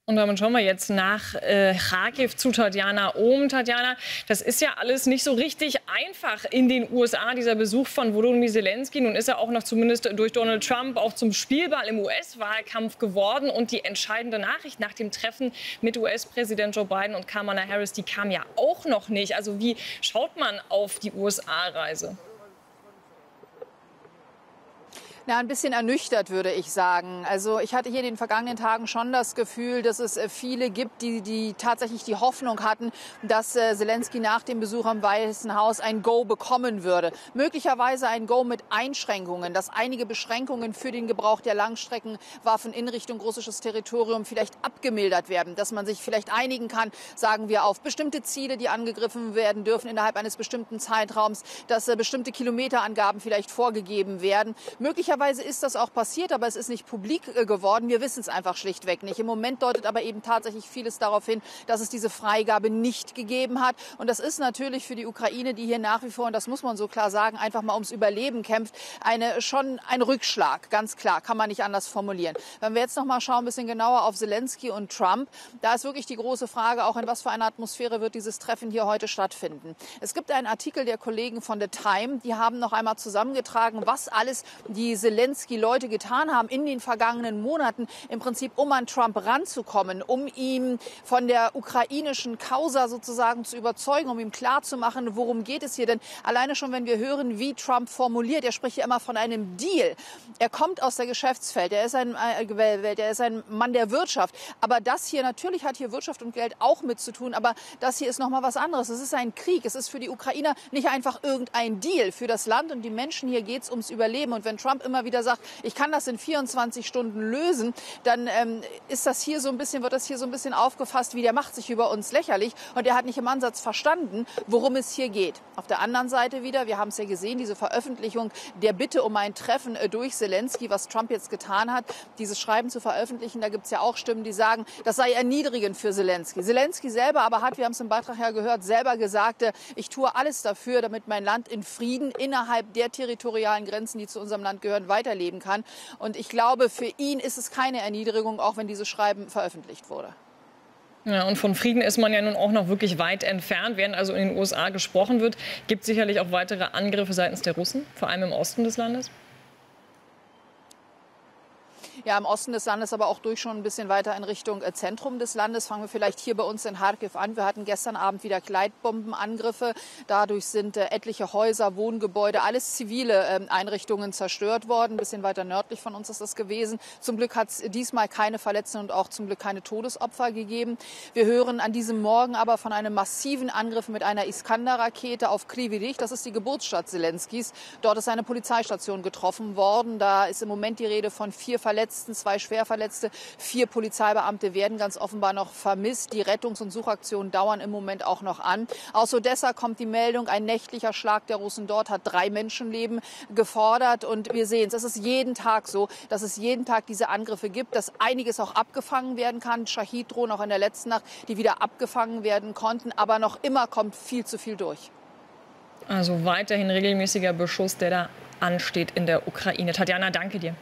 Und damit schauen wir jetzt nach Charkiw zu Tatjana Ohm. Tatjana, das ist ja alles nicht so richtig einfach in den USA, dieser Besuch von Volodymyr Zelensky. Nun ist er auch noch zumindest durch Donald Trump auch zum Spielball im US-Wahlkampf geworden. Und die entscheidende Nachricht nach dem Treffen mit US-Präsident Joe Biden und Kamala Harris, die kam ja auch noch nicht. Also wie schaut man auf die USA-Reise? Na, ein bisschen ernüchtert, würde ich sagen. Also ich hatte hier in den vergangenen Tagen schon das Gefühl, dass es viele gibt, die tatsächlich die Hoffnung hatten, dass Zelensky nach dem Besuch am Weißen Haus ein Go bekommen würde. Möglicherweise ein Go mit Einschränkungen, dass einige Beschränkungen für den Gebrauch der Langstreckenwaffen in Richtung russisches Territorium vielleicht abgemildert werden. Dass man sich vielleicht einigen kann, sagen wir, auf bestimmte Ziele, die angegriffen werden dürfen innerhalb eines bestimmten Zeitraums, dass bestimmte Kilometerangaben vielleicht vorgegeben werden. Möglicherweise ist das auch passiert, aber es ist nicht publik geworden. Wir wissen es einfach schlichtweg nicht. Im Moment deutet aber eben tatsächlich vieles darauf hin, dass es diese Freigabe nicht gegeben hat. Und das ist natürlich für die Ukraine, die hier nach wie vor, und das muss man so klar sagen, einfach mal ums Überleben kämpft, schon ein Rückschlag. Ganz klar, kann man nicht anders formulieren. Wenn wir jetzt noch mal schauen, ein bisschen genauer auf Zelensky und Trump, da ist wirklich die große Frage, auch in was für einer Atmosphäre wird dieses Treffen hier heute stattfinden. Es gibt einen Artikel der Kollegen von The Time, die haben noch einmal zusammengetragen, was alles die Zelensky-Leute getan haben in den vergangenen Monaten, im Prinzip um an Trump ranzukommen, um ihn von der ukrainischen Causa sozusagen zu überzeugen, um ihm klarzumachen, worum geht es hier. Denn alleine schon, wenn wir hören, wie Trump formuliert, er spricht ja immer von einem Deal. Er kommt aus der Geschäftswelt, er ist ein Mann der Wirtschaft. Aber das hier, natürlich hat hier Wirtschaft und Geld auch mit zu tun, aber das hier ist noch mal was anderes. Es ist ein Krieg, es ist für die Ukrainer nicht einfach irgendein Deal. Für das Land und die Menschen hier geht es ums Überleben. Und wenn Trump immer wieder sagt, ich kann das in 24 Stunden lösen, dann wird das hier so ein bisschen aufgefasst, wie der macht sich über uns lächerlich. Und er hat nicht im Ansatz verstanden, worum es hier geht. Auf der anderen Seite wieder, wir haben es ja gesehen, diese Veröffentlichung der Bitte um ein Treffen durch Zelensky, was Trump jetzt getan hat, dieses Schreiben zu veröffentlichen, da gibt es ja auch Stimmen, die sagen, das sei erniedrigend für Zelensky. Zelensky selber aber hat, wir haben es im Beitrag ja gehört, selber gesagt, ich tue alles dafür, damit mein Land in Frieden innerhalb der territorialen Grenzen, die zu unserem Land gehören, weiterleben kann. Und ich glaube, für ihn ist es keine Erniedrigung, auch wenn dieses Schreiben veröffentlicht wurde. Ja, und von Frieden ist man ja nun auch noch wirklich weit entfernt. Während also in den USA gesprochen wird, gibt es sicherlich auch weitere Angriffe seitens der Russen, vor allem im Osten des Landes. Ja, im Osten des Landes, aber auch schon ein bisschen weiter in Richtung Zentrum des Landes. Fangen wir vielleicht hier bei uns in Charkiw an. Wir hatten gestern Abend wieder Gleitbombenangriffe. Dadurch sind etliche Häuser, Wohngebäude, alles zivile Einrichtungen zerstört worden. Ein bisschen weiter nördlich von uns ist das gewesen. Zum Glück hat es diesmal keine Verletzten und auch zum Glück keine Todesopfer gegeben. Wir hören an diesem Morgen aber von einem massiven Angriff mit einer Iskander-Rakete auf Kryvyi Rih. Das ist die Geburtsstadt Zelenskys. Dort ist eine Polizeistation getroffen worden. Da ist im Moment die Rede von 4 Verletzten, 2 Schwerverletzte, 4 Polizeibeamte werden ganz offenbar noch vermisst. Die Rettungs- und Suchaktionen dauern im Moment auch noch an. Aus Odessa kommt die Meldung, ein nächtlicher Schlag der Russen dort hat 3 Menschenleben gefordert. Und wir sehen es ist jeden Tag so, dass es jeden Tag diese Angriffe gibt, dass einiges auch abgefangen werden kann. Schahid-Drohnen auch in der letzten Nacht, die wieder abgefangen werden konnten. Aber noch immer kommt viel zu viel durch. Also weiterhin regelmäßiger Beschuss, der da ansteht in der Ukraine. Tatjana, danke dir.